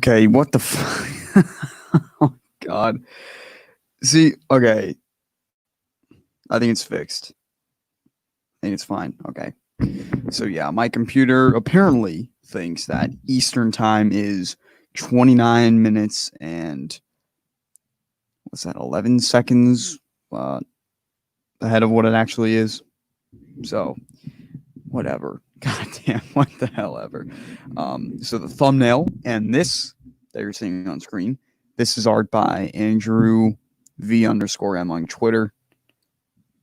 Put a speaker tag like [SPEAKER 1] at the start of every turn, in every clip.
[SPEAKER 1] Okay, what the oh god. See, okay. I think it's fixed. I think it's fine. Okay. So yeah, my computer apparently thinks that Eastern time is 29 minutes and what's that, 11 seconds ahead of what it actually is. So, whatever. God damn, what the hell ever. So the thumbnail and this that you're seeing on screen, this is art by Andrew V_M on Twitter.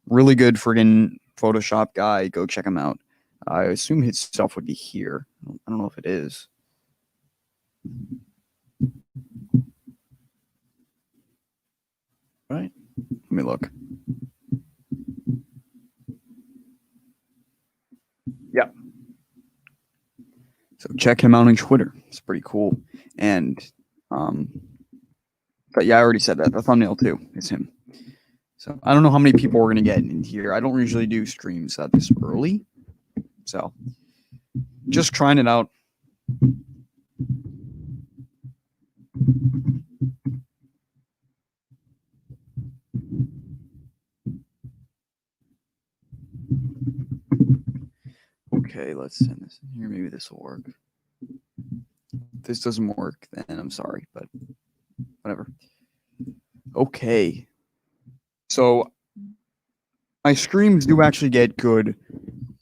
[SPEAKER 1] Really good friggin' Photoshop guy. Go check him out. I assume his stuff would be here. I don't know if it is. Right? Let me look. Yeah. So check him out on Twitter. It's pretty cool. And but yeah, I already said that. The thumbnail too is him. So I don't know how many people we're gonna get in here. I don't usually do streams this early. So just trying it out. Okay, let's send this in here. Maybe this will work. If this doesn't work, then I'm sorry, but whatever. Okay. So my streams do actually get good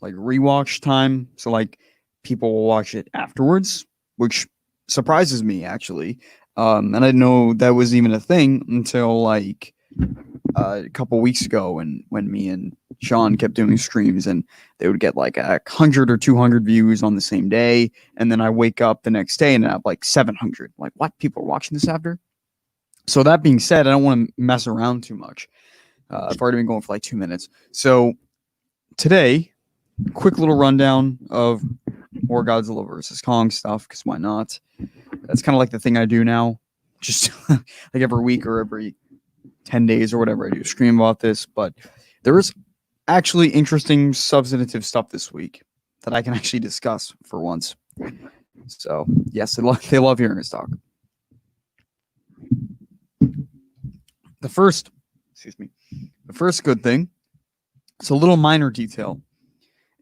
[SPEAKER 1] like rewatch time. So like people will watch it afterwards, which surprises me actually. And I didn't know that was even a thing until like a couple weeks ago when me and Sean kept doing streams and they would get like 100 or 200 views on the same day. And then I wake up the next day and I have like 700. Like, what? People are watching this after? So that being said, I don't want to mess around too much. I've already been going for like 2 minutes. So today, quick little rundown of more Godzilla versus Kong stuff, because why not? That's kind of like the thing I do now. Just like every week or every 10 days or whatever, I do a stream about this. But there is actually interesting substantive stuff this week that I can actually discuss for once. So yes, they love hearing us talk. The first good thing, it's a little minor detail,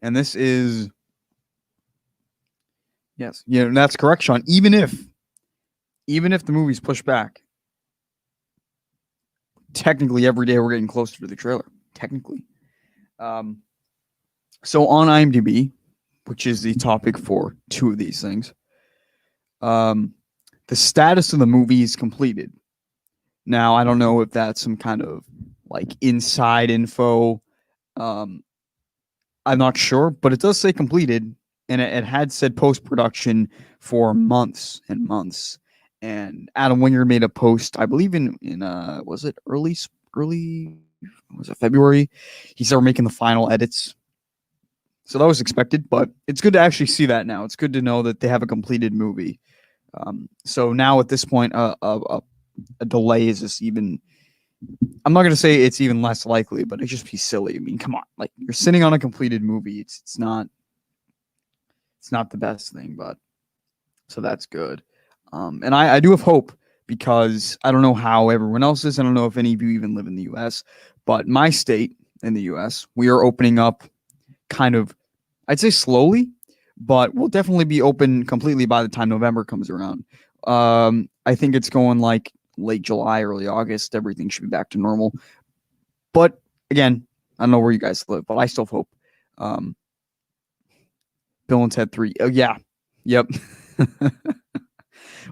[SPEAKER 1] and this is, yes, that's correct, Sean. Even if the movie's pushed back, technically every day we're getting closer to the trailer. Technically, so on IMDb, which is the topic for two of these things, the status of the movie is completed. Now, I don't know if that's some kind of like inside info. I'm not sure, but it does say completed, and it had said post-production for months and months. And Adam Winger made a post, I believe in was it early was it February? He started making the final edits. So that was expected, but it's good to actually see that now. It's good to know that they have a completed movie. So now at this point, a delay is just even, I'm not going to say it's even less likely, but it'd just be silly. I mean, come on, like you're sitting on a completed movie. It's not the best thing, but so that's good. And I do have hope, because I don't know how everyone else is. I don't know if any of you even live in the US, but my state in the US, we are opening up kind of, I'd say slowly, but we'll definitely be open completely by the time November comes around. I think it's going like late July, early August. Everything should be back to normal. But again, I don't know where you guys live, but I still hope. Bill and Ted 3. Oh, yeah. Yep.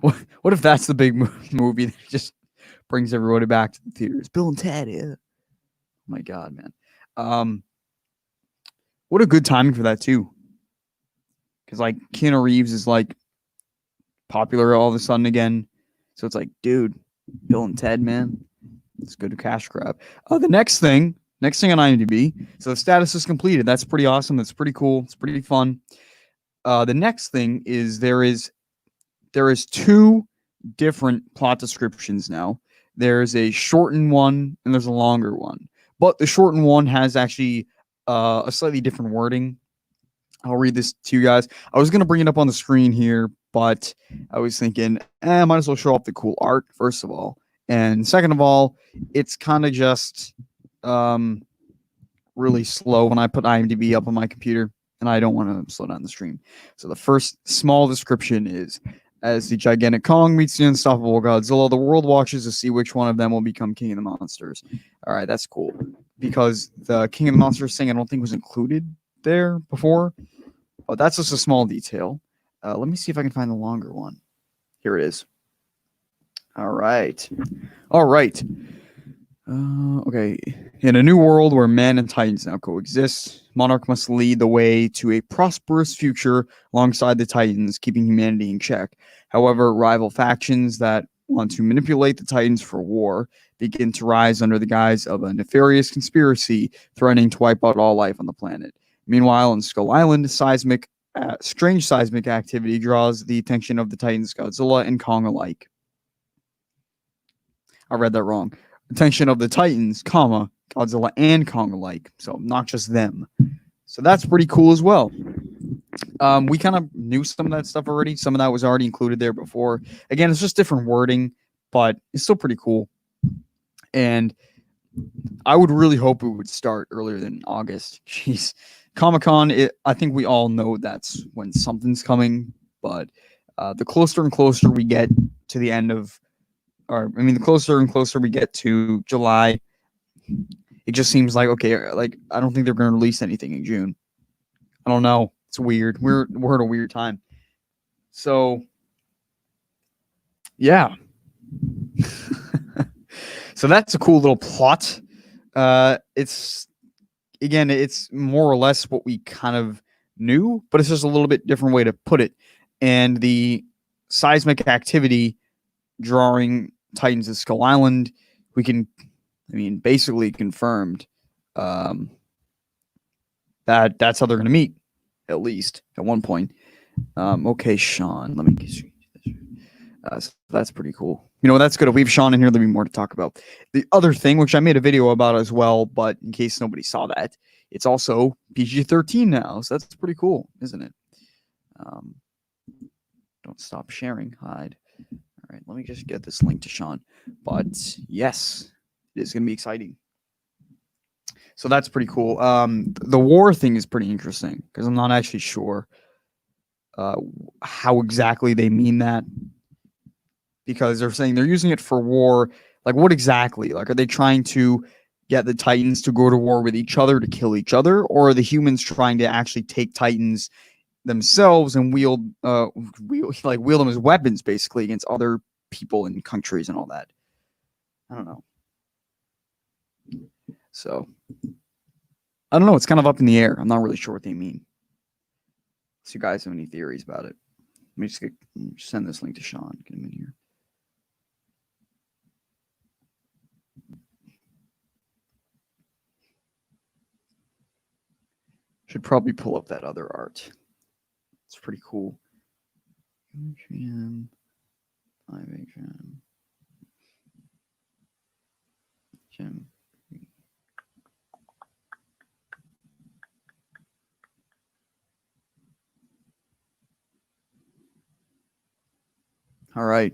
[SPEAKER 1] What if that's the big movie that just brings everybody back to the theaters? Bill and Ted, yeah. Oh my God, man. What a good timing for that too. Because like Keanu Reeves is like popular all of a sudden again. So it's like, dude, Bill and Ted, man. It's good to cash grab. The next thing on IMDb. So the status is completed. That's pretty awesome. That's pretty cool. It's pretty fun. The next thing is there is two different plot descriptions now. There's a shortened one and there's a longer one. But the shortened one has actually a slightly different wording. I'll read this to you guys. I was going to bring it up on the screen here, but I was thinking, I might as well show off the cool art first of all, and second of all, it's kind of just really slow when I put IMDb up on my computer, and I don't want to slow down the stream. So the first small description is: as the gigantic Kong meets the unstoppable Godzilla, the world watches to see which one of them will become king of the monsters. All right, that's cool, because the king of the monsters thing I don't think was included there before. But that's just a small detail. Let me see if I can find the longer one. Here it is. All right. All right. Okay. In a new world where man and titans now coexist, Monarch must lead the way to a prosperous future alongside the titans, keeping humanity in check. However, rival factions that want to manipulate the titans for war begin to rise under the guise of a nefarious conspiracy threatening to wipe out all life on the planet. Meanwhile, in Skull Island, strange seismic activity draws the attention of the titans, Godzilla and Kong alike. I read that wrong. Attention of the titans, Godzilla and Kong alike. So not just them. So that's pretty cool as well. We kind of knew some of that stuff already. Some of that was already included there before. Again, it's just different wording, but it's still pretty cool. And I would really hope it would start earlier than August. Jeez. Comic-Con, I think we all know that's when something's coming, but the closer and closer we get to the end of the closer and closer we get to July, it just seems like, okay, like, I don't think they're going to release anything in June. I don't know. It's weird. We're at a weird time. So, yeah. So that's a cool little plot. It's more or less what we kind of knew, but it's just a little bit different way to put it. And the seismic activity drawing Titans of Skull Island, basically confirmed that that's how they're going to meet, at least at one point. Okay, Sean, let me get you. So that's pretty cool. That's good. If we have Sean in here, there'll be more to talk about. The other thing, which I made a video about as well, but in case nobody saw that, it's also PG-13 now, so that's pretty cool, isn't it? Don't stop sharing. Hide. All right, let me just get this link to Sean. But yes, it is going to be exciting. So that's pretty cool. The war thing is pretty interesting because I'm not actually sure how exactly they mean that. Because they're saying they're using it for war. Like, what exactly? Like, are they trying to get the Titans to go to war with each other to kill each other? Or are the humans trying to actually take Titans themselves and wield them as weapons, basically, against other people and countries and all that? I don't know. So, I don't know. It's kind of up in the air. I'm not really sure what they mean. So you guys have any theories about it? Let me just send this link to Sean. Get him in here. Should probably pull up that other art. It's pretty cool. All right.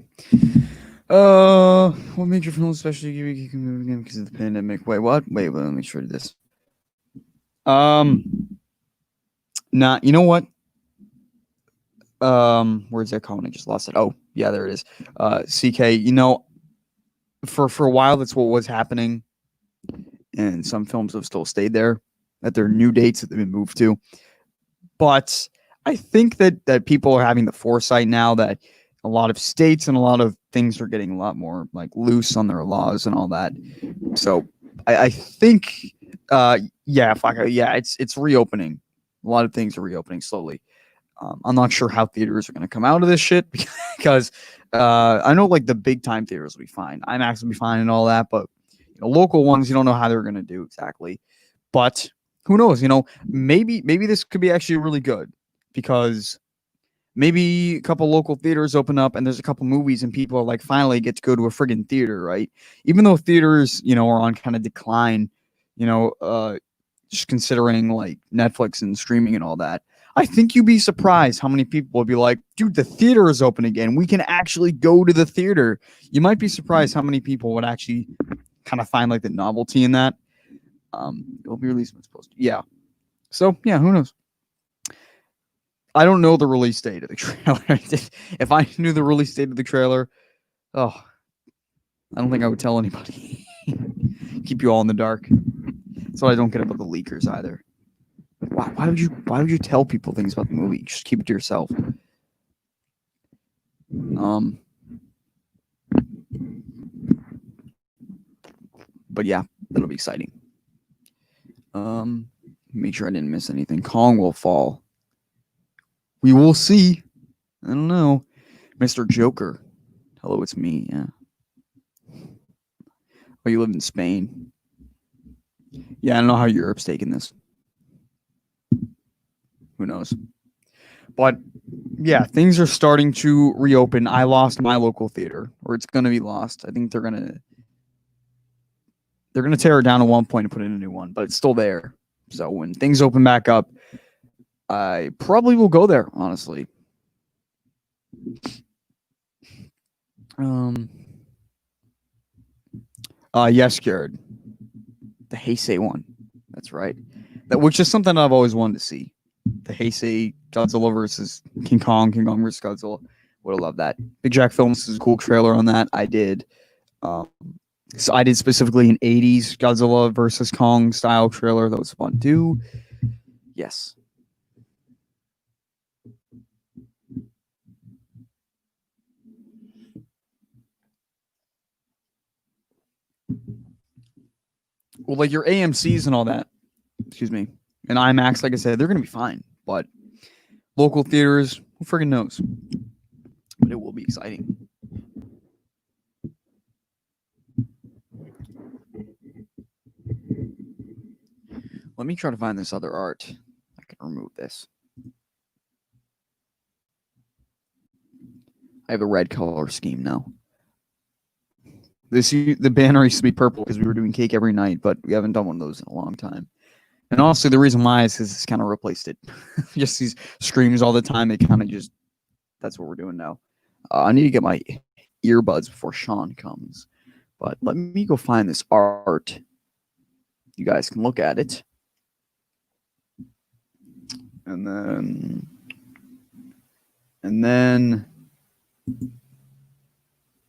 [SPEAKER 1] What major film especially you can move again because of the pandemic? Wait, what? Wait, let me show you this. Nah, you know what? Where's that comment? I just lost it. Oh, yeah, there it is. CK, for a while that's what was happening, and some films have still stayed there at their new dates that they've been moved to. But I think that people are having the foresight now that a lot of states and a lot of things are getting a lot more like loose on their laws and all that. So I think, it's reopening. A lot of things are reopening slowly. I'm not sure how theaters are going to come out of this shit because I know like the big time theaters will be fine. IMAX will be fine and all that, but local ones, you don't know how they're going to do exactly. But who knows? Maybe this could be actually really good because maybe a couple local theaters open up and there's a couple movies and people are like finally get to go to a friggin' theater, right? Even though theaters, are on kind of decline, just considering like Netflix and streaming and all that. I think you'd be surprised how many people will be like, dude, the theater is open again. We can actually go to the theater. You might be surprised how many people would actually kind of find like the novelty in that. It'll be released when it's supposed to. Yeah. So yeah, who knows? I don't know the release date of the trailer. If I knew the release date of the trailer, oh, I don't think I would tell anybody. Keep you all in the dark. That's what I don't get about the leakers either. Why would you tell people things about the movie? Just keep it to yourself. But yeah, that'll be exciting. Make sure I didn't miss anything. Kong will fall. We will see. I don't know. Mr. Joker. Hello, it's me. Yeah. Oh, you live in Spain. Yeah, I don't know how Europe's taking this. Who knows? But yeah, things are starting to reopen. I lost my local theater, or it's going to be lost. I think they're gonna tear it down at one point and put in a new one, but it's still there. So when things open back up, I probably will go there. Honestly. Yes, Jared. The Heisei one. That's right. Which is something I've always wanted to see. The Heisei Godzilla versus King Kong versus Godzilla. Would have loved that. Big Jack Films is a cool trailer on that. I did. So I did specifically an 80s Godzilla versus Kong style trailer. That was fun too. Yes. Well, like your AMCs and all that, excuse me, and IMAX, like I said, they're going to be fine. But local theaters, who friggin' knows? But it will be exciting. Let me try to find this other art. I can remove this. I have a red color scheme now. The banner used to be purple because we were doing cake every night, but we haven't done one of those in a long time. And also the reason why is because it's kind of replaced it. Just these screams all the time. It kind of just, that's what we're doing now. I need to get my earbuds before Sean comes. But let me go find this art. You guys can look at it. And then,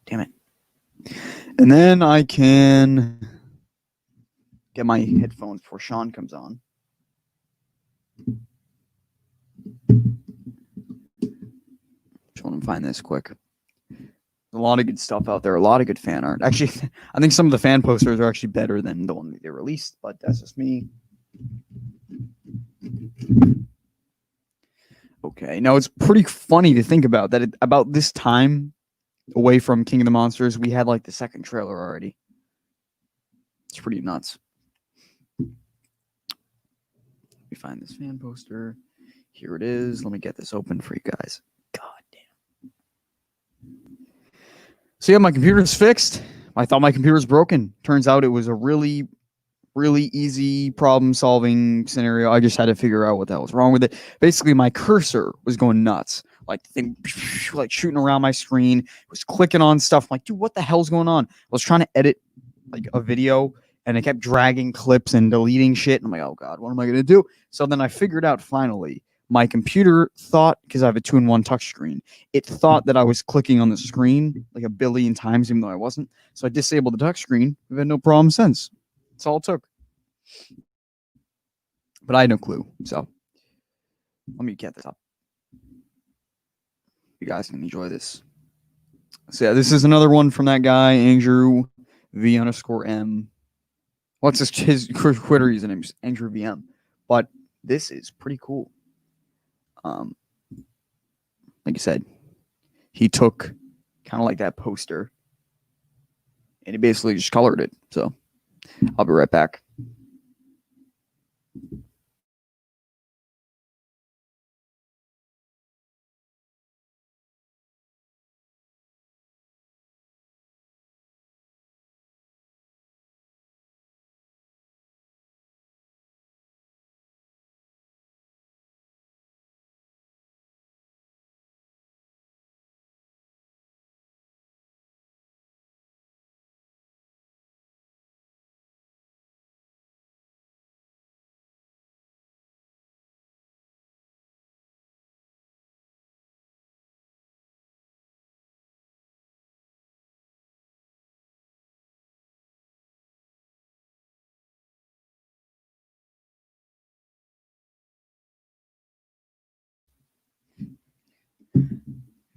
[SPEAKER 1] damn it. And then I can get my headphones before Sean comes on. Just want to find this quick. There's a lot of good stuff out there. A lot of good fan art. Actually, I think some of the fan posters are actually better than the one that they released, but that's just me. Okay, now it's pretty funny to think about that. About this time, away from King of the Monsters, we had like the second trailer already. It's pretty nuts. Let me find this fan poster. Here it is. Let me get this open for you guys. God damn. So yeah, my computer's fixed. I thought my computer was broken. Turns out it was a really easy problem solving scenario. I just had to figure out what the hell was wrong with it. Basically, my cursor was going nuts. Like the thing like shooting around my screen. It was clicking on stuff. I'm like, dude, what the hell's going on? I was trying to edit like a video and it kept dragging clips and deleting shit. And I'm like, oh God, what am I gonna do? So then I figured out finally. My computer thought, because I have a 2-in-1 touchscreen, it thought that I was clicking on the screen like a billion times, even though I wasn't. So I disabled the touchscreen. We've had no problem since. That's all it took. But I had no clue. So let me get this up. You guys can enjoy this. So yeah, this is another one from that guy, Andrew V_M. What's his Twitter username? Andrew VM. But this is pretty cool. Like I said, he took kind of like that poster and he basically just colored it. So I'll be right back.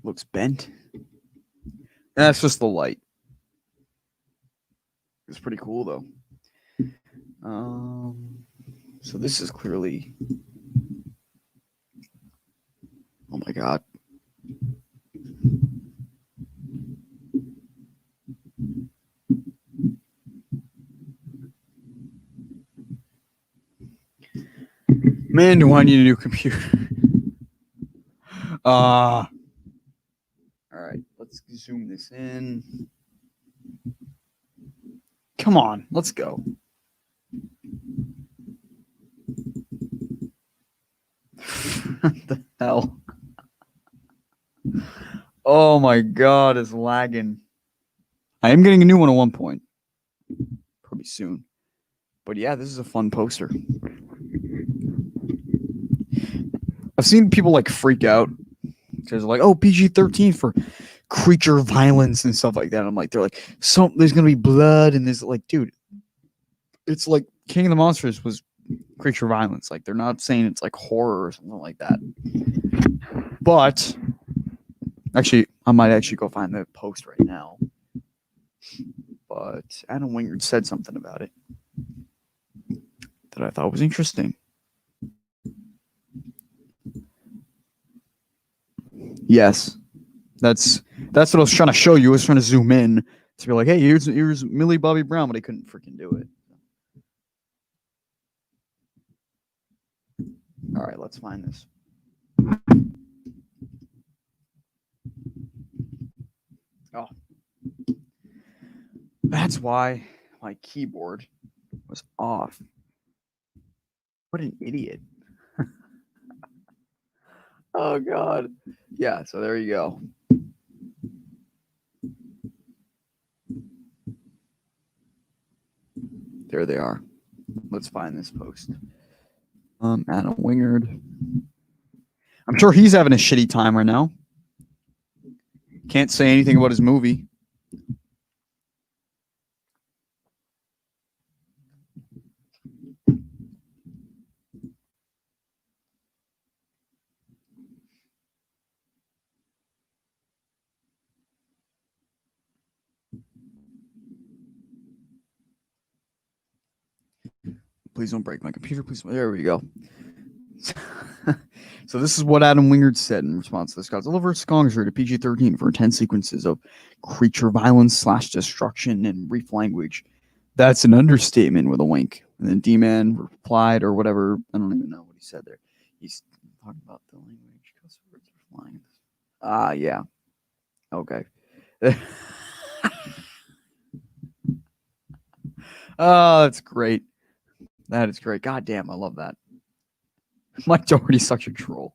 [SPEAKER 1] Looks bent. That's just the light. It's pretty cool though. So this is clearly. Oh my god. Man, do I need a new computer. All right, let's zoom this in. Come on, let's go. What the hell? Oh my god, it's lagging. I am getting a new one at one point. Probably soon. But yeah, this is a fun poster. I've seen people like freak out because they're like, oh, PG-13 for creature violence and stuff like that. I'm like, they're like, there's gonna be blood and there's like, dude, it's like King of the Monsters was creature violence. Like they're not saying it's like horror or something like that. But actually, I might actually go find the post right now. But Adam Wingard said something about it that I thought was interesting. Yes, that's what I was trying to show you. I was trying to zoom in to be like, hey, here's Millie Bobby Brown, but I couldn't freaking do it. All right, let's find this. Oh, that's why my keyboard was off. What an idiot. Oh, God. Yeah, so there you go. There they are. Let's find this post. Adam Wingard. I'm sure he's having a shitty time right now. Can't say anything about his movie. Please don't break my computer. Please. There we go. So this is what Adam Wingard said in response to this. Godzilla vs. Kong is rated PG-13 for intense sequences of creature violence / destruction and brief language. That's an understatement with a wink. And then D-Man replied or whatever. I don't even know what he said there. He's talking about the language. Flying. Ah, yeah. Okay. Oh, that's great. That is great. God damn, I love that. Mike Doherty's such a troll.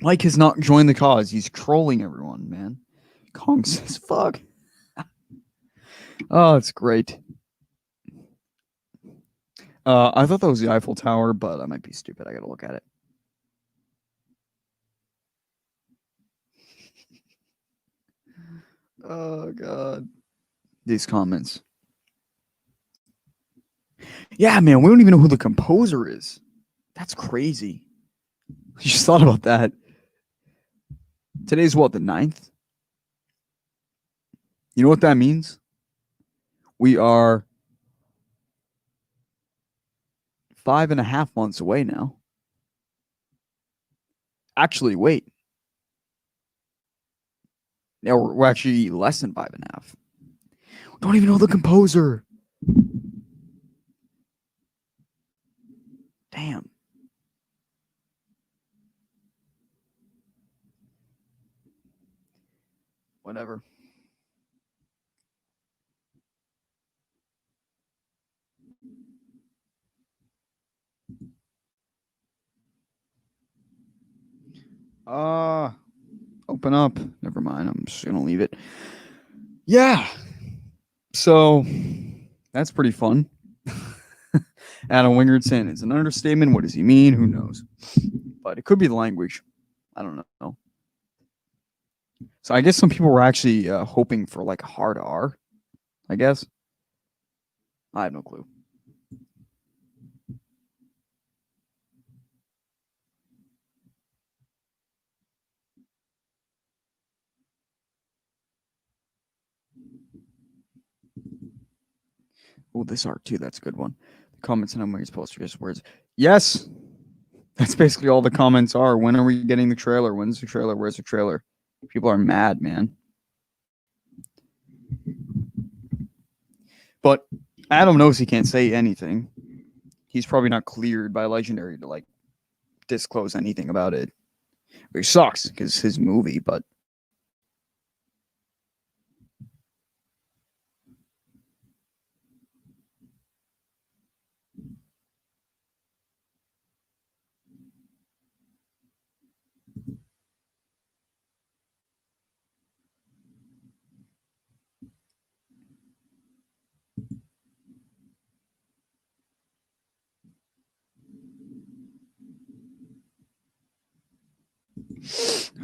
[SPEAKER 1] Mike has not joined the cause. He's trolling everyone, man. Kong says fuck. Oh, it's great. I thought that was the Eiffel Tower, but I might be stupid. I gotta look at it. Oh, God. These comments. Yeah, man, we don't even know who the composer is. That's crazy. I just thought about that. Today's what, the 9th? You know what that means? We are 5.5 months away now. Actually, wait. Now we're actually less than 5.5. We don't even know the composer. Damn. Whatever. Open up. Never mind. I'm just gonna leave it. Yeah. So that's pretty fun. Adam Wingard saying it's an understatement. What does he mean? Who knows? But it could be the language. I don't know. So I guess some people were actually hoping for like a hard R. I guess. I have no clue. Oh, this art too. That's a good one. The comments and Mary's poster just words. Yes, that's basically all the comments are. When are we getting the trailer? When's the trailer? Where's the trailer? People are mad, man. But Adam knows he can't say anything. He's probably not cleared by Legendary to like disclose anything about it. Which sucks because it's his movie, but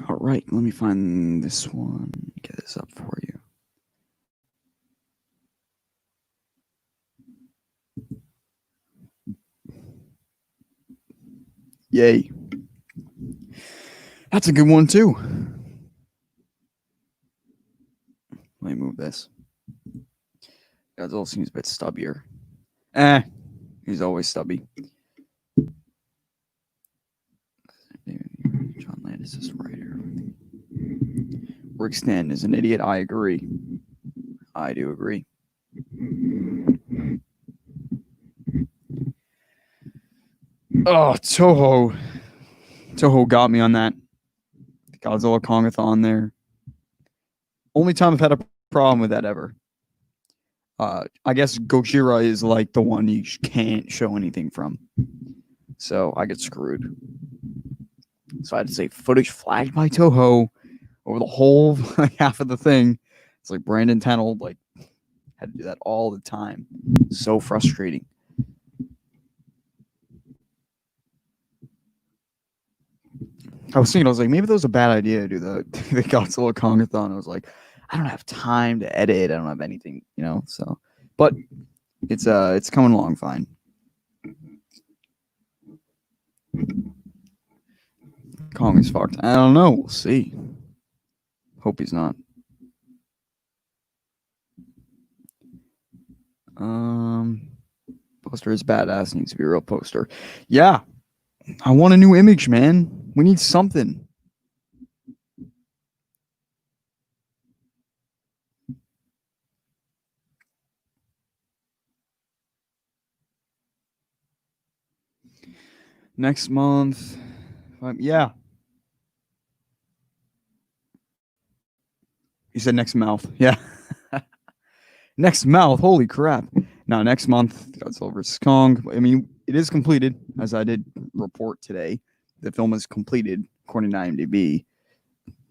[SPEAKER 1] all right, let me find this one. Get this up for you. Yay. That's a good one too. Let me move this. Godzilla seems a bit stubbier. He's always stubby. John Landis is writer. Rick Stanton is an idiot. I agree. I do agree. Oh, Toho. Toho got me on that. The Godzilla Kongathon there. Only time I've had a problem with that ever. I guess Gojira is like the one you can't show anything from. So I get screwed. So I had to say footage flagged by Toho over the whole half of the thing. It's like Brandon Tennell like had to do that all the time. So frustrating. I was like, maybe that was a bad idea to do the Godzilla Kongathon. I was like, I don't have time to edit. I don't have anything, so, but it's coming along fine. Kong is fucked. I don't know. We'll see. Hope he's not. Poster is badass. Needs to be a real poster. Yeah. I want a new image, man. We need something. Next month. Yeah. You said next month. Yeah. Next month. Holy crap. Now, next month, Godzilla vs. Kong. I mean, it is completed, as I did report today. The film is completed, according to IMDb.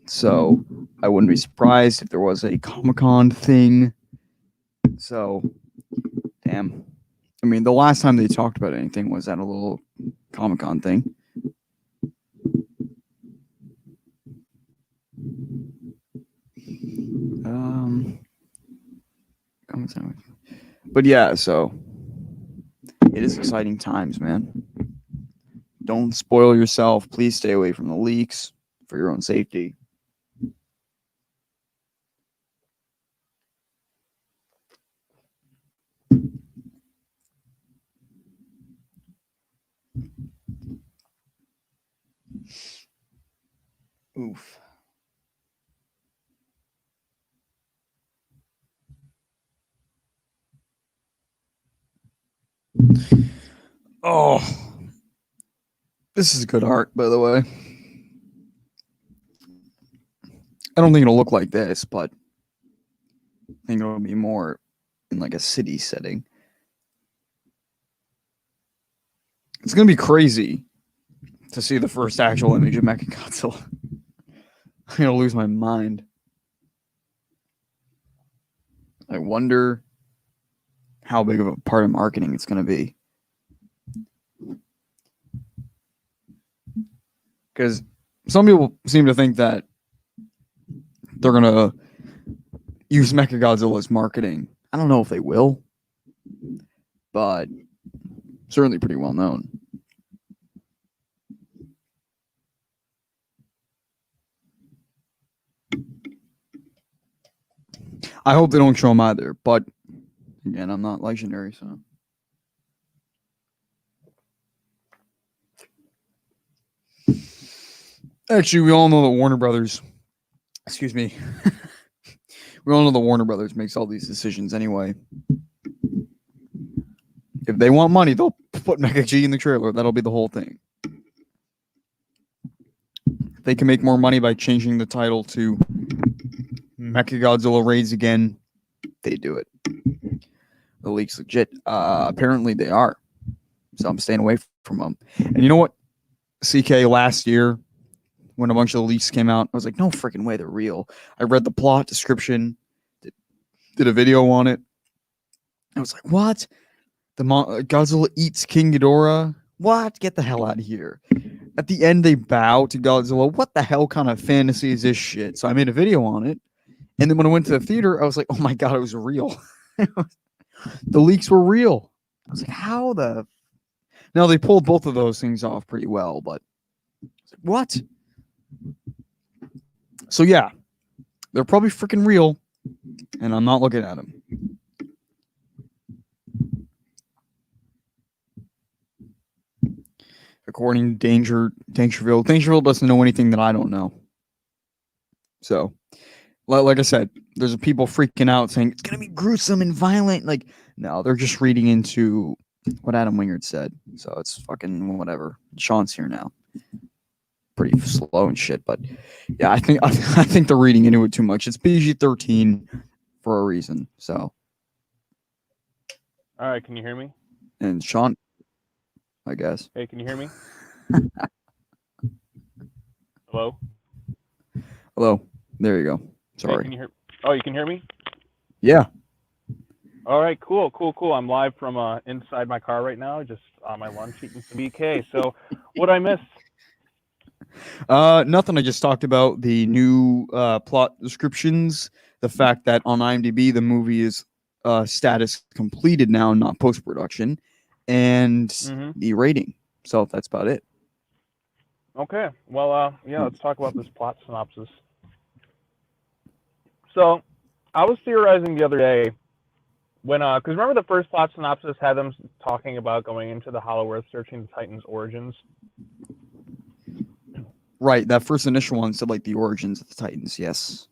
[SPEAKER 1] So I wouldn't be surprised if there was a Comic-Con thing. So, damn. I mean, the last time they talked about anything was at a little Comic-Con thing. But yeah, so it is exciting times, man. Don't spoil yourself. Please stay away from the leaks for your own safety. Oof. Oh, this is good art, by the way. I don't think it'll look like this, but I think it'll be more in like a city setting. It's gonna be crazy to see the first actual image of Mechagodzilla. I'm gonna lose my mind. I wonder how big of a part of marketing it's gonna be. Because some people seem to think that they're gonna use Mechagodzilla as marketing. I don't know if they will, but certainly pretty well known. I hope they don't show him either, but Again, I'm not legendary, so. Actually, we all know that Warner Brothers. Excuse me. We all know that Warner Brothers makes all these decisions anyway. If they want money, they'll put Mecha G in the trailer. That'll be the whole thing. If they can make more money by changing the title to Mecha Godzilla Raids Again, they do it. The leak's legit. Apparently they are. So I'm staying away from them. And you know what? CK last year, when a bunch of the leaks came out, I was like, no freaking way, they're real. I read the plot description, did a video on it. I was like, what? Godzilla eats King Ghidorah? What? Get the hell out of here. At the end, they bow to Godzilla. What the hell kind of fantasy is this shit? So I made a video on it. And then when I went to the theater, I was like, oh my God, it was real. The leaks were real. I was like, how the... Now, they pulled both of those things off pretty well, but... What? So yeah, they're probably freaking real, and I'm not looking at them. According to Dangerfield doesn't know anything that I don't know. So, like I said, there's people freaking out saying it's gonna be gruesome and violent. Like, no, they're just reading into what Adam Wingard said. So it's fucking whatever. Sean's here now. Pretty slow and shit, but yeah, I think they're reading into it too much. It's PG-13 for a reason. So,
[SPEAKER 2] all right, can you hear me?
[SPEAKER 1] And Sean, I guess.
[SPEAKER 2] Hey, can you hear me? Hello.
[SPEAKER 1] Hello. There you go. Sorry.
[SPEAKER 2] Hey, can you hear? Oh, you can hear me?
[SPEAKER 1] Yeah.
[SPEAKER 2] All right, cool. I'm live from inside my car right now, just on my lunch eating some BK. So, what I missed?
[SPEAKER 1] Nothing. I just talked about the new plot descriptions, the fact that on IMDb the movie is status completed now, not post-production, and the rating. So that's about it.
[SPEAKER 2] Okay. Well, yeah, let's talk about this plot synopsis. So, I was theorizing the other day when, because remember the first plot synopsis had them talking about going into the Hollow Earth, searching the Titans' origins.
[SPEAKER 1] Right, that first initial one said like the origins of the Titans, yes.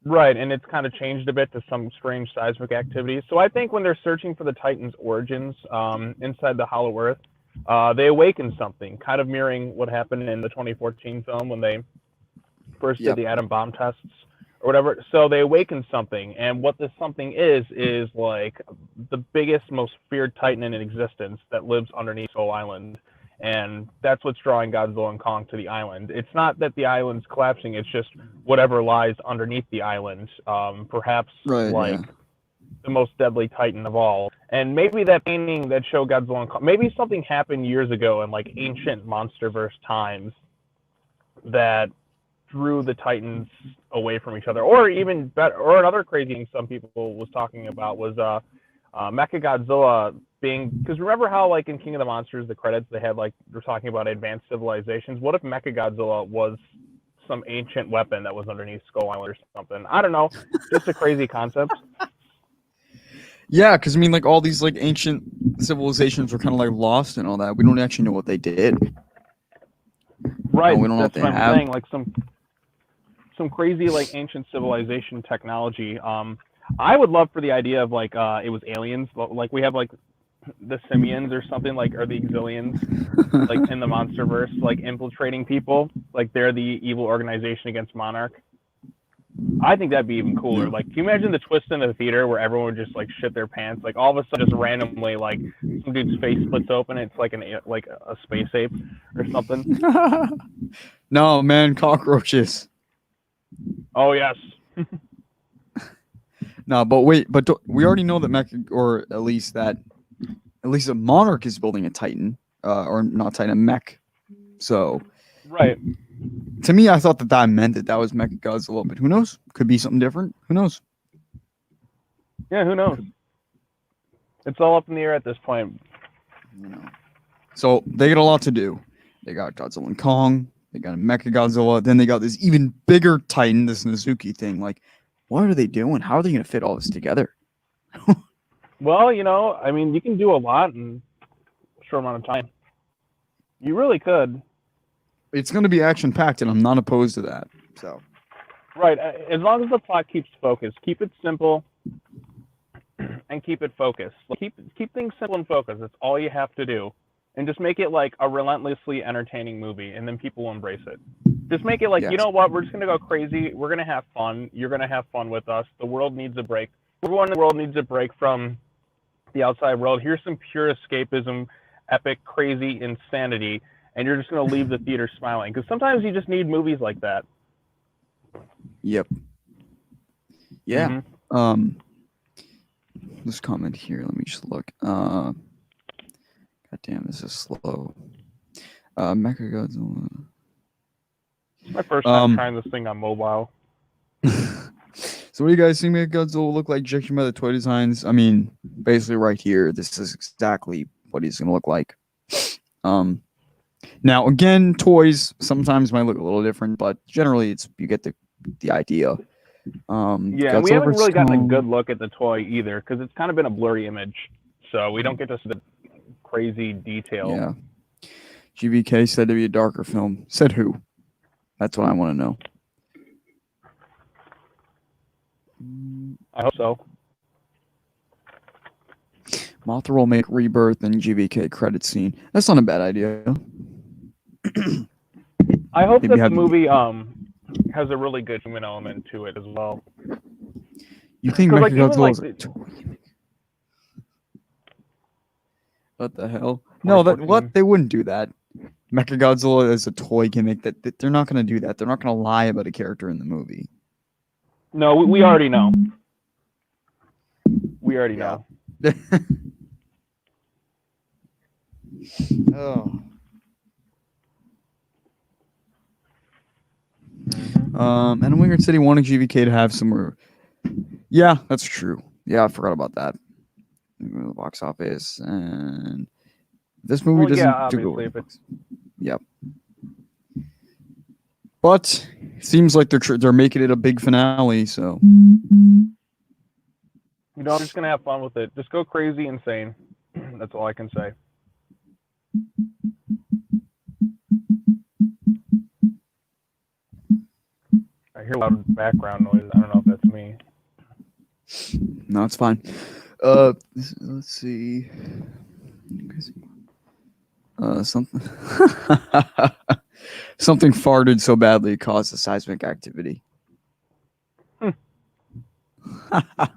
[SPEAKER 2] Right, and it's kind of changed a bit to some strange seismic activity. So I think when they're searching for the Titans' origins inside the Hollow Earth, they awaken something, kind of mirroring what happened in the 2014 film when they first did the atom bomb tests or whatever. So they awaken something, and what this something is like the biggest, most feared Titan in existence that lives underneath Skull Island. And that's what's drawing Godzilla and Kong to the island. It's not that the island's collapsing, it's just whatever lies underneath the island. Perhaps the most deadly Titan of all. And maybe that painting that showed Godzilla and Kong, maybe something happened years ago in like ancient MonsterVerse times that drew the Titans away from each other. Or even better, or another crazy thing some people was talking about was Mechagodzilla being, because remember how like in King of the Monsters, the credits, they had like, they're talking about advanced civilizations. What if Mechagodzilla was some ancient weapon that was underneath Skull Island or something? I don't know. Just a crazy concept.
[SPEAKER 1] Yeah, because I mean, like all these like ancient civilizations were kind of like lost and all that. We don't actually know what they did.
[SPEAKER 2] Right.
[SPEAKER 1] We don't know
[SPEAKER 2] That's
[SPEAKER 1] what they
[SPEAKER 2] I'm
[SPEAKER 1] have.
[SPEAKER 2] saying. Like some crazy like ancient civilization technology. I would love for the idea of like it was aliens. Like we have like the simians or something, like, or the exilians, like in the MonsterVerse, like infiltrating people. Like they're the evil organization against Monarch. I think that'd be even cooler. Like, can you imagine the twist in the theater where everyone would just like shit their pants? Like all of a sudden, just randomly, like some dude's face splits open. It's like a space ape or something.
[SPEAKER 1] No, man, cockroaches.
[SPEAKER 2] Oh yes.
[SPEAKER 1] No, but wait, we already know that or at least a Monarch is building a Titan, or not Titan, a mech. So,
[SPEAKER 2] right.
[SPEAKER 1] To me, I thought that meant that was Mechagodzilla, but who knows? Could be something different. Who knows?
[SPEAKER 2] Yeah, who knows? It's all up in the air at this point.
[SPEAKER 1] You know. So they got a lot to do. They got Godzilla and Kong. They got a Mechagodzilla. Then they got this even bigger Titan, this Nezuki thing. Like, what are they doing? How are they going to fit all this together?
[SPEAKER 2] Well, I mean, you can do a lot in a short amount of time. You really could.
[SPEAKER 1] It's going to be action packed, and I'm not opposed to that. So
[SPEAKER 2] Right. As long as the plot keeps focused, keep it simple and keep it focused. Keep things simple and focused. That's all you have to do, and just make it like a relentlessly entertaining movie, and then people will embrace it. Just make it like, you
[SPEAKER 1] yes,
[SPEAKER 2] know what? We're just gonna go crazy. We're gonna have fun. You're gonna have fun with us. The world needs a break. Everyone in the world needs a break from the outside world. Here's some pure escapism, epic, crazy insanity, and you're just gonna leave the theater smiling. Because sometimes you just need movies like that.
[SPEAKER 1] yep, yeah. This comment here. Let me just look. God damn, this is slow. Mechagodzilla.
[SPEAKER 2] It's my first time trying this thing on mobile.
[SPEAKER 1] So what do you guys think Godzilla look like judging by the toy designs? I mean, basically right here, this is exactly what he's gonna look like. Now again, toys sometimes might look a little different, but generally you get the idea.
[SPEAKER 2] Yeah, and we
[SPEAKER 1] Godzilla
[SPEAKER 2] haven't
[SPEAKER 1] versus
[SPEAKER 2] really gotten a
[SPEAKER 1] Kong.
[SPEAKER 2] good look at the toy either, because it's kind of been a blurry image, so we don't get to see the crazy detail.
[SPEAKER 1] Yeah. GVK said to be a darker film. Said who? That's what I want to know.
[SPEAKER 2] I hope so.
[SPEAKER 1] Mothra will make Rebirth and GVK credit scene. That's not a bad idea.
[SPEAKER 2] I hope
[SPEAKER 1] Maybe
[SPEAKER 2] that the
[SPEAKER 1] have-
[SPEAKER 2] movie has a really good human element to it as well.
[SPEAKER 1] You think
[SPEAKER 2] 'Cause, like, even,
[SPEAKER 1] Mechagodzilla
[SPEAKER 2] like,
[SPEAKER 1] is a toy? What the hell? No, that
[SPEAKER 2] 2014.
[SPEAKER 1] what? They wouldn't do that. Mechagodzilla as a toy gimmick. That they're not going to do that. They're not going to lie about a character in the movie.
[SPEAKER 2] No, we already know. We already
[SPEAKER 1] Yeah.
[SPEAKER 2] know.
[SPEAKER 1] Oh. And Wingard City wanted GVK to have somewhere. Yeah, that's true. Yeah, I forgot about that. The box office and this movie
[SPEAKER 2] Well,
[SPEAKER 1] doesn't
[SPEAKER 2] yeah,
[SPEAKER 1] do go.
[SPEAKER 2] obviously, if it's
[SPEAKER 1] Yep. But it seems like they're making it a big finale. So
[SPEAKER 2] I'm just gonna have fun with it. Just go crazy, insane. That's all I can say. I hear loud background noise. I don't know if that's me.
[SPEAKER 1] no, it's fine. Let's see. Something. Something farted so badly it caused a seismic activity.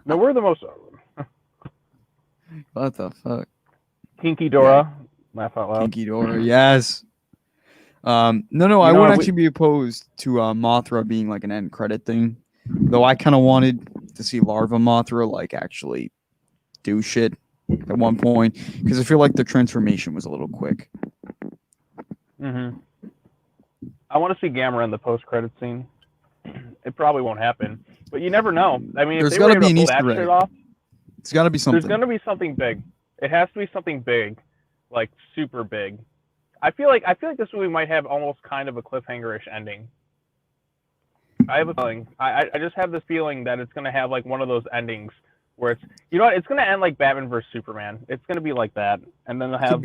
[SPEAKER 2] No, we're the most
[SPEAKER 1] What the fuck?
[SPEAKER 2] Kinky Dora. Laugh out loud.
[SPEAKER 1] Kinky Dora, yes. No, I
[SPEAKER 2] know,
[SPEAKER 1] wouldn't
[SPEAKER 2] we-
[SPEAKER 1] actually be opposed to Mothra being like an end credit thing. Though I kind of wanted to see Larva Mothra like actually do shit at one point because I feel like the transformation was a little quick.
[SPEAKER 2] Mm-hmm. I want to see Gamera in the post-credit scene. It probably won't happen, but you never know. I mean, if
[SPEAKER 1] There's
[SPEAKER 2] they were
[SPEAKER 1] gotta
[SPEAKER 2] able
[SPEAKER 1] be
[SPEAKER 2] to
[SPEAKER 1] an
[SPEAKER 2] pull that
[SPEAKER 1] Easter
[SPEAKER 2] shit
[SPEAKER 1] egg.
[SPEAKER 2] off,
[SPEAKER 1] It's got to be something.
[SPEAKER 2] there's gonna be something big. It has to be something big, like super big. I feel like this movie might have almost kind of a cliffhanger-ish ending. I have a feeling. I just have this feeling that it's gonna have like one of those endings where it's, you know what, it's gonna end like Batman vs Superman. It's gonna be like that, and then they'll have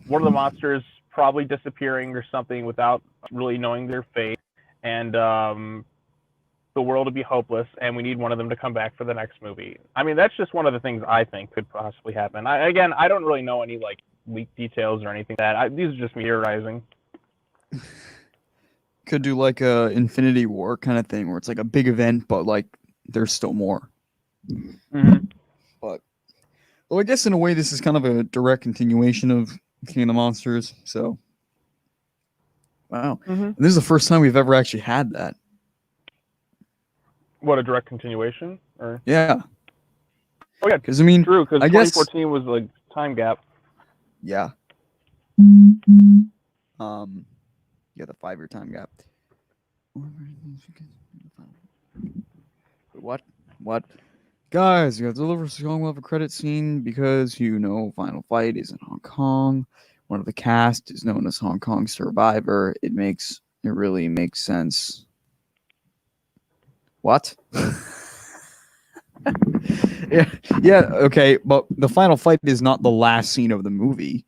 [SPEAKER 2] one of the monsters probably disappearing or something without really knowing their fate, and the world will be hopeless, and we need one of them to come back for the next movie. I mean, that's just one of the things I think could possibly happen. I don't really know any like leaked details or anything like that. These are just me theorizing.
[SPEAKER 1] Could do like a Infinity War kind of thing where it's like a big event, but like there's still more.
[SPEAKER 2] Mm-hmm.
[SPEAKER 1] But well, I guess in a way this is kind of a direct continuation of King of the Monsters. So wow,
[SPEAKER 2] Mm-hmm.
[SPEAKER 1] and this is the first time we've ever actually had that.
[SPEAKER 2] What, a direct continuation? Or
[SPEAKER 1] Yeah.
[SPEAKER 2] oh yeah,
[SPEAKER 1] Because I mean,
[SPEAKER 2] true. Because
[SPEAKER 1] I guess
[SPEAKER 2] 2014 was like time gap.
[SPEAKER 1] yeah. Yeah, the 5-year time gap. What? Guys, you got to deliver Song will have a credit scene because Final Fight is in Hong Kong. One of the cast is known as Hong Kong Survivor. It really makes sense. What? Yeah, okay, but the final fight is not the last scene of the movie.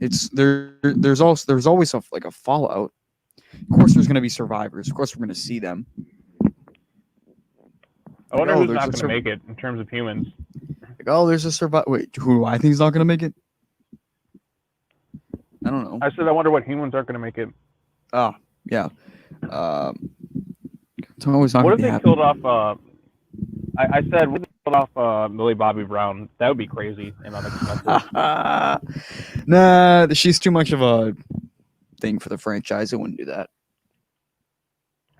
[SPEAKER 1] It's there. There's always like a fallout. Of course, there's going to be survivors. Of course, we're going to see them.
[SPEAKER 2] I wonder
[SPEAKER 1] oh,
[SPEAKER 2] who's not going to make it in terms of humans.
[SPEAKER 1] Like, oh, there's a survivor. Wait, who do I think is not going to make it? I don't know.
[SPEAKER 2] I said I wonder what humans aren't going to make it.
[SPEAKER 1] Oh, yeah. It's always not
[SPEAKER 2] What
[SPEAKER 1] going
[SPEAKER 2] if
[SPEAKER 1] to be
[SPEAKER 2] they
[SPEAKER 1] happening.
[SPEAKER 2] killed off? I said, what if they killed off Millie Bobby Brown? That would be crazy and unexpected.
[SPEAKER 1] Nah, she's too much of a thing for the franchise. I wouldn't do that.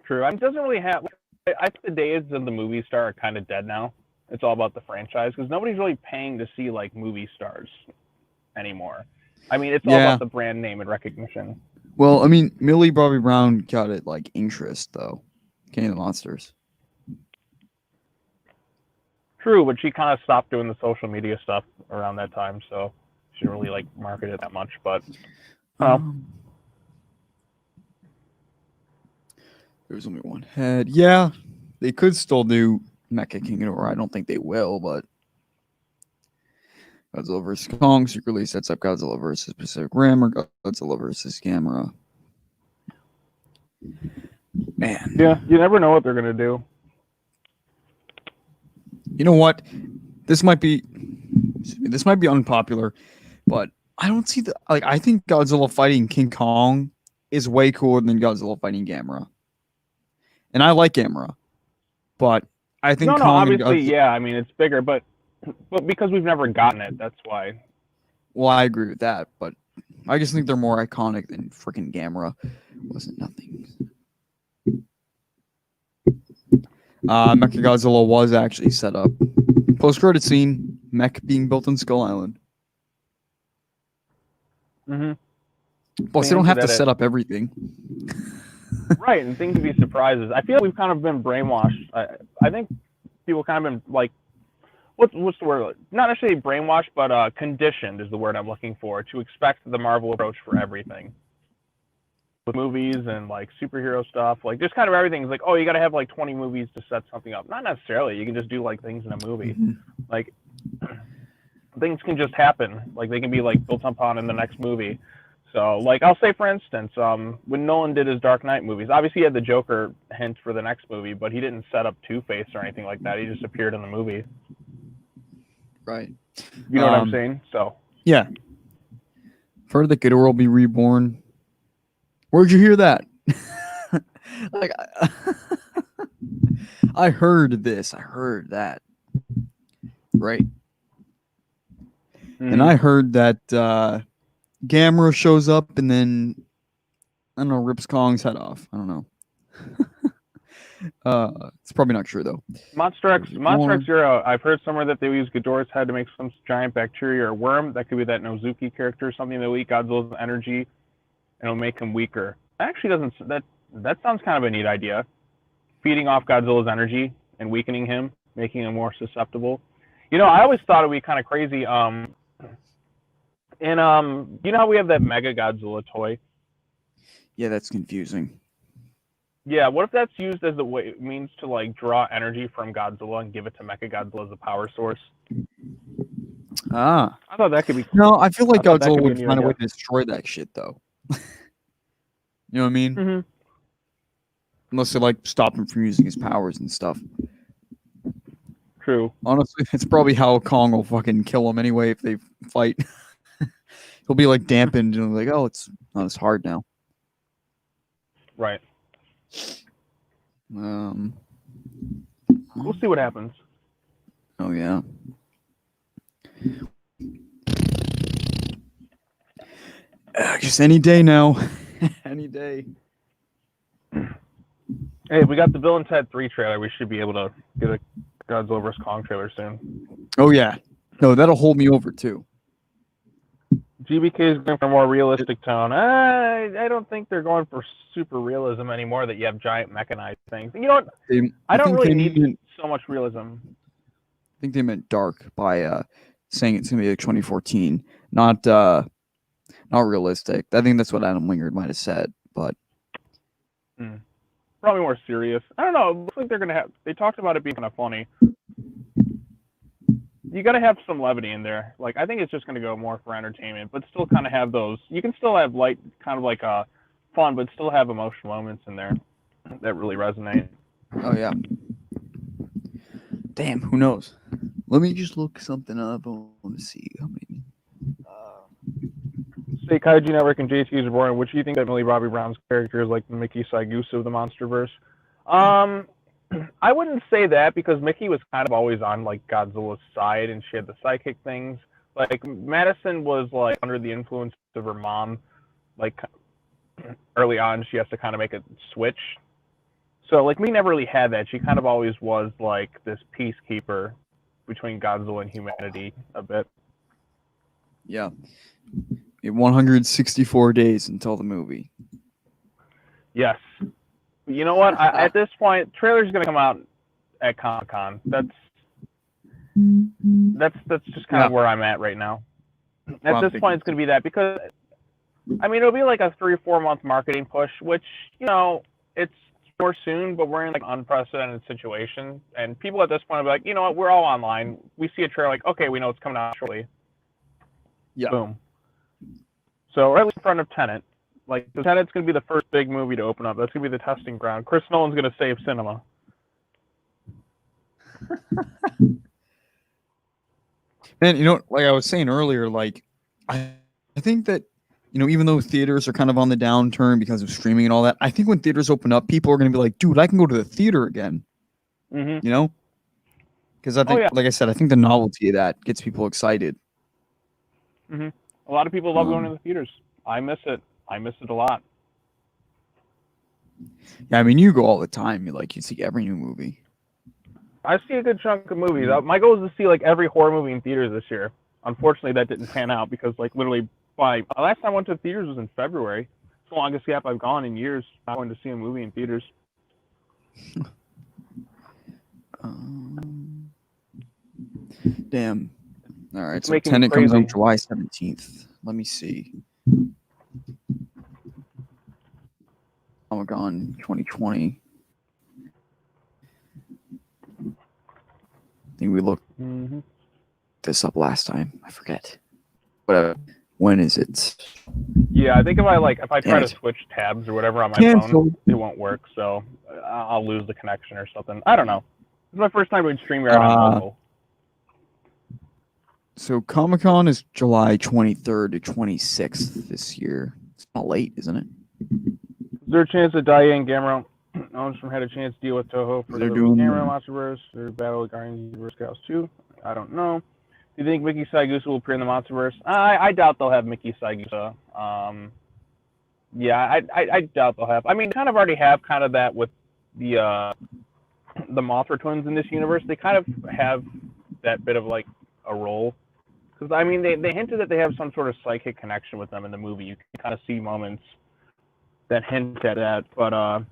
[SPEAKER 2] True. I mean, it doesn't really have. I think the days of the movie star are kind of dead now. It's all about the franchise because nobody's really paying to see like movie stars anymore. I mean, it's all about the brand name and recognition.
[SPEAKER 1] Well, I mean, Millie Bobby Brown got it like interest though. King of the Monsters.
[SPEAKER 2] True, but she kind of stopped doing the social media stuff around that time, so she didn't really like market it that much. But
[SPEAKER 1] there's only one head. Yeah, they could still do Mecha King or I don't think they will, but Godzilla vs. Kong secretly sets up Godzilla vs. Pacific Rim or Godzilla vs. Gamera. Man.
[SPEAKER 2] Yeah, you never know what they're gonna do.
[SPEAKER 1] You know what? This might be unpopular, but I don't see the like. I think Godzilla fighting King Kong is way cooler than Godzilla fighting Gamera, and I like Gamera, but I think
[SPEAKER 2] No,
[SPEAKER 1] Kong
[SPEAKER 2] obviously, yeah. I mean, it's bigger, but because we've never gotten it, that's why.
[SPEAKER 1] Well, I agree with that, but I just think they're more iconic than freaking Gamera. Wasn't nothing. Mechagodzilla was actually set up. Post-credit scene, mech being built on Skull Island.
[SPEAKER 2] Mm-hmm.
[SPEAKER 1] Plus, they don't have to set up everything.
[SPEAKER 2] Right, and things can be surprises. I feel like we've kind of been brainwashed. I think people kind of been like, what's the word? Not necessarily brainwashed, but conditioned is the word I'm looking for, to expect the Marvel approach for everything. With movies and like superhero stuff, like just kind of everything is like, oh, you got to have like 20 movies to set something up. Not necessarily. You can just do like things in a movie. Mm-hmm. Like things can just happen. Like they can be like built upon in the next movie. So like I'll say for instance, when Nolan did his Dark Knight movies, obviously he had the Joker hint for the next movie, but he didn't set up Two-Face or anything like that. He just appeared in the movie.
[SPEAKER 1] Right.
[SPEAKER 2] You know what I'm saying? So
[SPEAKER 1] yeah. For the good world be reborn. Where'd you hear that? Like, I heard this. I heard that. Right. Mm-hmm. And I heard that Gamera shows up and then, I don't know, rips Kong's head off. I don't know. It's probably not true, though.
[SPEAKER 2] Monster X Zero. I've heard somewhere that they use Ghidorah's head to make some giant bacteria or worm. That could be that Nozuki character, something that will eat Godzilla's energy and it'll make him weaker. Actually doesn't that sounds kind of a neat idea. Feeding off Godzilla's energy and weakening him, making him more susceptible. You know, I always thought it would be kind of crazy. You know how we have that Mega Godzilla toy?
[SPEAKER 1] Yeah, that's confusing.
[SPEAKER 2] Yeah, what if that's used as a way means to like draw energy from Godzilla and give it to Mecha Godzilla as a power source?
[SPEAKER 1] I
[SPEAKER 2] thought that could be.
[SPEAKER 1] No, I feel like Godzilla would find a way to destroy that shit, though. You know what I mean?
[SPEAKER 2] Mm-hmm.
[SPEAKER 1] Unless they like stop him from using his powers and stuff.
[SPEAKER 2] True.
[SPEAKER 1] Honestly, it's probably how Kong will fucking kill him anyway if they fight. He'll be like dampened and like, oh, it's not as hard now.
[SPEAKER 2] Right.
[SPEAKER 1] We'll
[SPEAKER 2] see what happens.
[SPEAKER 1] Oh yeah. Just any day now. Any day.
[SPEAKER 2] Hey, we got the Bill and Ted 3 trailer. We should be able to get a Godzilla vs. Kong trailer soon.
[SPEAKER 1] Oh yeah. No, that'll hold me over too.
[SPEAKER 2] GBK is going for a more realistic tone. I don't think they're going for super realism anymore that you have giant mechanized things. You know what? I don't really need so much realism.
[SPEAKER 1] I think they meant dark by saying it's going to be like 2014, not realistic. I think that's what Adam Wingard might have said, but
[SPEAKER 2] probably more serious. I don't know. It looks like they're gonna have. They talked about it being kind of funny. You got to have some levity in there. Like I think it's just gonna go more for entertainment, but still kind of have those. You can still have light, kind of like fun, but still have emotional moments in there that really resonate.
[SPEAKER 1] Oh yeah. Damn, who knows? Let me just look something up. I want to see how many.
[SPEAKER 2] Say Kaiju Network and JT's are boring. Which do you think that Millie Bobby Brown's character is like the Mickey Saigusa of the MonsterVerse? I wouldn't say that because Mickey was kind of always on like Godzilla's side, and she had the psychic things. Like Madison was like under the influence of her mom. Like early on, she has to kind of make a switch. So like we never really had that. She kind of always was like this peacekeeper between Godzilla and humanity a bit.
[SPEAKER 1] Yeah. 164 days until the movie.
[SPEAKER 2] Yes. You know what? At this point, trailer's gonna come out at Comic-Con. That's just kind of where I'm at right now. At this point, it's gonna be that because I mean it'll be like a 3 or 4 month marketing push, which it's more soon, but we're in like an unprecedented situation, and people at this point will be like, you know what, we're all online. We see a trailer, like okay, we know it's coming out shortly.
[SPEAKER 1] Yeah.
[SPEAKER 2] Boom. So right in front of Tenet. Like, Tenet's going to be the first big movie to open up. That's going to be the testing ground. Chris Nolan's going to save cinema.
[SPEAKER 1] And, like I was saying earlier, like, I think that, even though theaters are kind of on the downturn because of streaming and all that, I think when theaters open up, people are going to be like, dude, I can go to the theater again.
[SPEAKER 2] Mm-hmm.
[SPEAKER 1] Because I think, like I said, I think the novelty of that gets people excited.
[SPEAKER 2] Mm-hmm. A lot of people love going to the theaters. I miss it. I miss it a lot.
[SPEAKER 1] Yeah, I mean, you go all the time. You see every new movie.
[SPEAKER 2] I see a good chunk of movies. My goal is to see like every horror movie in theaters this year. Unfortunately, that didn't pan out because like literally by last time I went to the theaters was in February. It's the longest gap I've gone in years. I wanted to see a movie in theaters.
[SPEAKER 1] Damn. All right, so Tenet comes out July 17th. Let me see. Comic-Con 2020. I think we looked this up last time. I forget. But when is it?
[SPEAKER 2] Yeah, I think if I try to switch tabs or whatever on my phone, it won't work. So I'll lose the connection or something. I don't know. It's my first time doing StreamYard on mobile.
[SPEAKER 1] So Comic-Con is July 23rd to 26th this year. It's not late, isn't it?
[SPEAKER 2] Is there a chance that Diane Gamera owns from had a chance to deal with Toho for the Gamera MonsterVerse or Battle of Guardians of the Universe Chaos 2? I don't know. Do you think Mickey Saigusa will appear in the MonsterVerse? I doubt they'll have Mickey Saigusa. Yeah, I doubt they'll have. I mean, kind of already have kind of that with the Mothra twins in this universe. They kind of have that bit of like a role. Because I mean, they hinted that they have some sort of psychic connection with them in the movie. You can kind of see moments that hint at that. But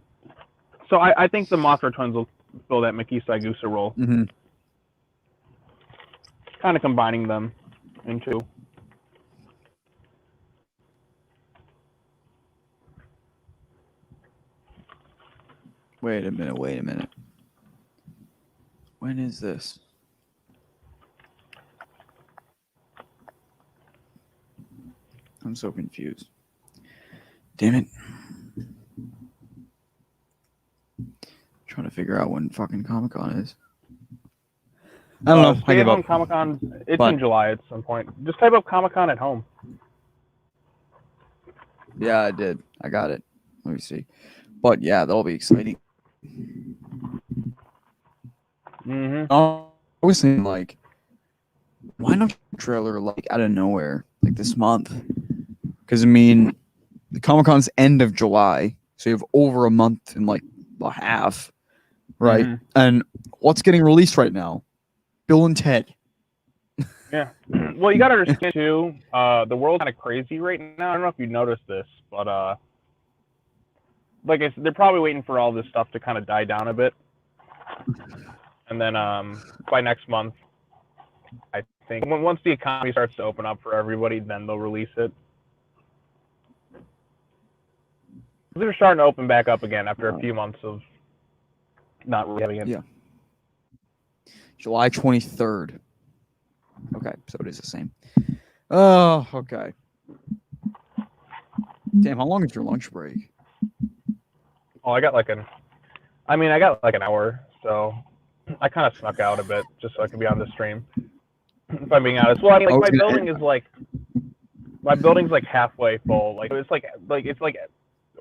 [SPEAKER 2] so I think the Mothra twins will fill that Mickey Saigusa role.
[SPEAKER 1] Mm-hmm.
[SPEAKER 2] Kind of combining them into.
[SPEAKER 1] Wait a minute. When is this? I'm so confused. Damn it. Trying to figure out when fucking Comic-Con is. I don't know. I give up.
[SPEAKER 2] Comic-Con, it's in July at some point. Just type up Comic-Con at home.
[SPEAKER 1] Yeah, I did. I got it. Let me see. But yeah, that'll be exciting.
[SPEAKER 2] Mm-hmm.
[SPEAKER 1] I was thinking, like, why not a trailer like out of nowhere, like this month? Because I mean, the Comic-Con's end of July, so you have over a month and like a half, right?
[SPEAKER 2] Mm-hmm.
[SPEAKER 1] And what's getting released right now? Bill and Ted.
[SPEAKER 2] Yeah. Well, you got to understand too. The world's kind of crazy right now. I don't know if you noticed this, but like I said, they're probably waiting for all this stuff to kind of die down a bit, and then by next month, I think once the economy starts to open up for everybody, then they'll release it. They're starting to open back up again after a few months of not really having it.
[SPEAKER 1] Yeah. July 23rd. Okay, so it is the same. Oh, okay. Damn, how long is your lunch break?
[SPEAKER 2] Oh, I got like an hour, so I kind of snuck out a bit just so I could be on the stream. If I'm being honest. Well, I mean, like my building's like halfway full. Like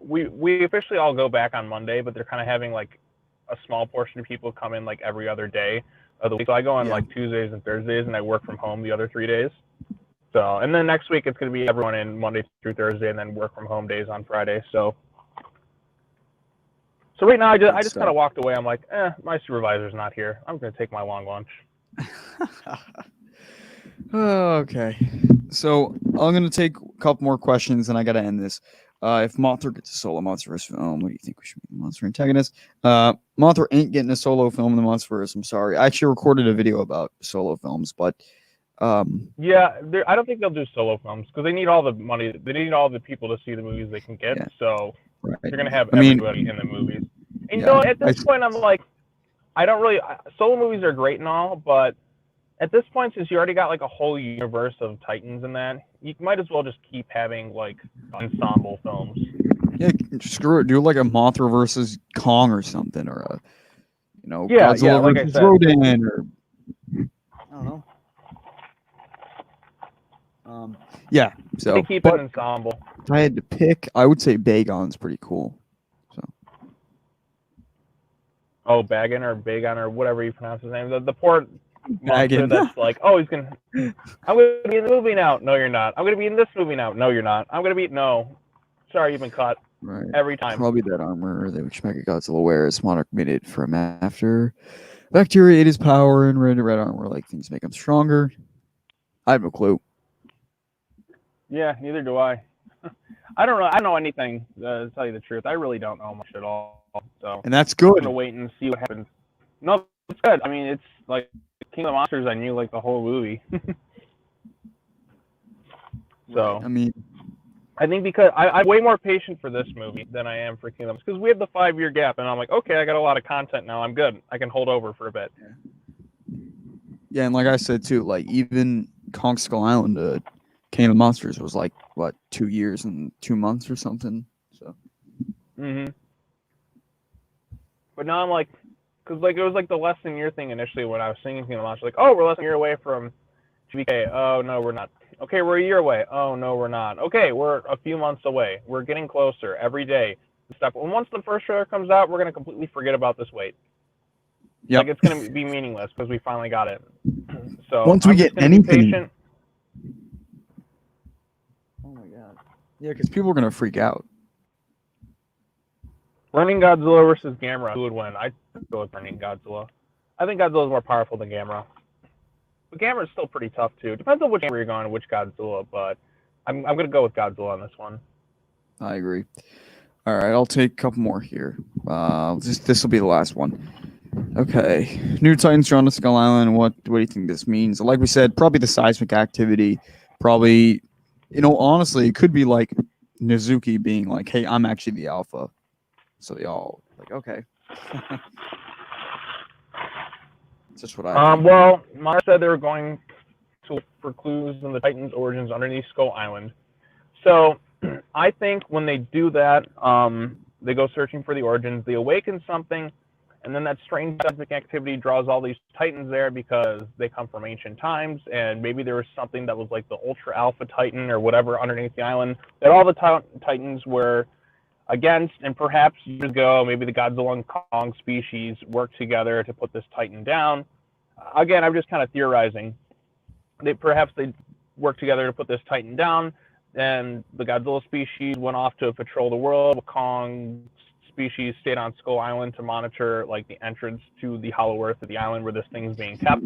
[SPEAKER 2] we officially all go back on Monday, but they're kind of having like a small portion of people come in like every other day of the week. So I go on like Tuesdays and Thursdays, and I work from home the other 3 days. So, and then next week it's going to be everyone in Monday through Thursday, and then work from home days on Friday. So right now I just kind of walked away. I'm like, my supervisor's not here. I'm going to take my long lunch.
[SPEAKER 1] Okay. So I'm going to take a couple more questions, and I got to end this. If Mothra gets a solo Monsterverse film, what do you think we should make the monster antagonist? Mothra ain't getting a solo film in the Monsterverse. I'm sorry. I actually recorded a video about solo films, but
[SPEAKER 2] yeah, I don't think they'll do solo films because they need all the money. They need all the people to see the movies they can get. Yeah. So they're going to have everybody in the movies. And you know, at this point, I'm like, I don't really. Solo movies are great and all, but at this point, since you already got like a whole universe of Titans in that, you might as well just keep having like ensemble films.
[SPEAKER 1] Yeah, screw it. Do like a Mothra versus Kong or something, or a Godzilla
[SPEAKER 2] like
[SPEAKER 1] versus Rodan, or I don't know. Yeah. So
[SPEAKER 2] they keep it ensemble.
[SPEAKER 1] If I had to pick, I would say Bagon's pretty cool. So.
[SPEAKER 2] Oh, Bagon or whatever you pronounce his name. The poor monster that's like, oh, I'm gonna be in the movie now. No, you're not. I'm gonna be in this movie now. No, you're not. I'm gonna be Sorry, you've been cut.
[SPEAKER 1] Right.
[SPEAKER 2] Every time.
[SPEAKER 1] Probably that armor that Godzilla wears. Monarch made it from after. Bacteria ate his power, and red armor like things make him stronger. I have no clue.
[SPEAKER 2] Yeah, neither do I. I don't know. I don't know anything. To tell you the truth, I really don't know much at all. So.
[SPEAKER 1] And that's good.
[SPEAKER 2] I'm gonna wait and see what happens. No, it's good. I mean, it's like King of the Monsters. I knew like the whole movie. So
[SPEAKER 1] right. I mean,
[SPEAKER 2] I think because I'm way more patient for this movie than I am for King of the Monsters because we have the 5-year gap, and I'm like, okay, I got a lot of content now. I'm good. I can hold over for a bit.
[SPEAKER 1] Yeah, and like I said too, like even Kong Skull Island, King of the Monsters was like what 2 years and 2 months or something. So.
[SPEAKER 2] But now I'm like, because like it was like the less than year thing initially when I was singing King of the Monsters. Like, oh, we're less than a year away from GBK. Oh no, we're not. Okay, we're a year away. Oh no, we're not. Okay, we're a few months away. We're getting closer every day. Stuff. And once the first trailer comes out, we're gonna completely forget about this wait.
[SPEAKER 1] Yeah.
[SPEAKER 2] Like it's gonna be meaningless because we finally got it. So
[SPEAKER 1] once we get anything.
[SPEAKER 2] Patient.
[SPEAKER 1] Oh my god. Yeah, because people are gonna freak out.
[SPEAKER 2] Running Godzilla versus Gamera, who would win? I'd go with Running Godzilla. I think Godzilla's more powerful than Gamera. But Gamera's still pretty tough too. Depends on which Gamera you're going, which Godzilla, but I'm gonna go with Godzilla on this one.
[SPEAKER 1] I agree. All right, I'll take a couple more here. This will be the last one. Okay, New Titans drawn to Skull Island. What do you think this means? Like we said, probably the seismic activity. Probably, honestly, it could be like Nezuki being like, "Hey, I'm actually the alpha." So they all like, okay. That's just what I think.
[SPEAKER 2] Well, Mara said they were going to look for clues in the Titans' origins underneath Skull Island. So I think when they do that, they go searching for the origins, they awaken something, and then that strange seismic activity draws all these Titans there because they come from ancient times, and maybe there was something that was like the Ultra Alpha Titan or whatever underneath the island that all the Titans were against, and perhaps years ago, maybe the Godzilla and Kong species worked together to put this Titan down. Again, I'm just kind of theorizing. Perhaps they worked together to put this Titan down, and the Godzilla species went off to patrol the world. The Kong species stayed on Skull Island to monitor like the entrance to the hollow earth of the island where this thing's being kept.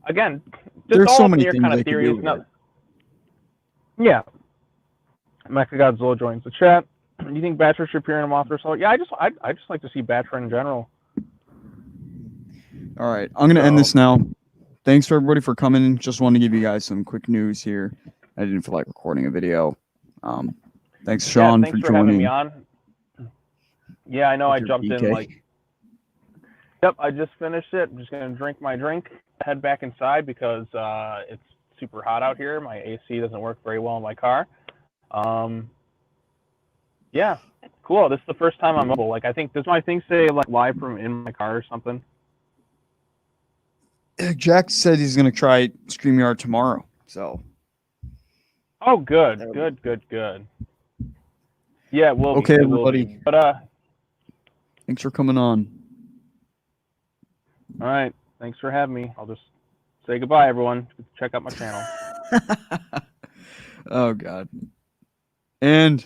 [SPEAKER 2] Again, just
[SPEAKER 1] there's
[SPEAKER 2] all
[SPEAKER 1] so
[SPEAKER 2] up
[SPEAKER 1] many
[SPEAKER 2] in your
[SPEAKER 1] things
[SPEAKER 2] kind of theories. Yeah. Mechagodzilla joins the chat. Do you think Batra should appear in a Mothra solo? Yeah, I just like to see Batra in general.
[SPEAKER 1] All right, I'm gonna end this now. Thanks for everybody for coming. Just wanted to give you guys some quick news here. I didn't feel like recording a video. Thanks, Sean,
[SPEAKER 2] thanks
[SPEAKER 1] for
[SPEAKER 2] having
[SPEAKER 1] joining.
[SPEAKER 2] me on. Yeah, I know.
[SPEAKER 1] with
[SPEAKER 2] I
[SPEAKER 1] your
[SPEAKER 2] jumped in
[SPEAKER 1] BK?
[SPEAKER 2] like, yep, I just finished it. I'm just gonna drink my drink, head back inside because it's super hot out here. My AC doesn't work very well in my car. Um, yeah, cool. This is the first time I'm mobile. Like, I think does my thing say like live from in my car or something?
[SPEAKER 1] Jack said he's gonna try StreamYard tomorrow. So
[SPEAKER 2] Oh, good,
[SPEAKER 1] that'll be
[SPEAKER 2] good, good, good. Yeah, it will be.
[SPEAKER 1] okay,
[SPEAKER 2] It will be.
[SPEAKER 1] everybody.
[SPEAKER 2] But
[SPEAKER 1] Thanks for coming on.
[SPEAKER 2] all right. Thanks for having me. I'll just say goodbye, everyone. Check out my channel.
[SPEAKER 1] Oh God. And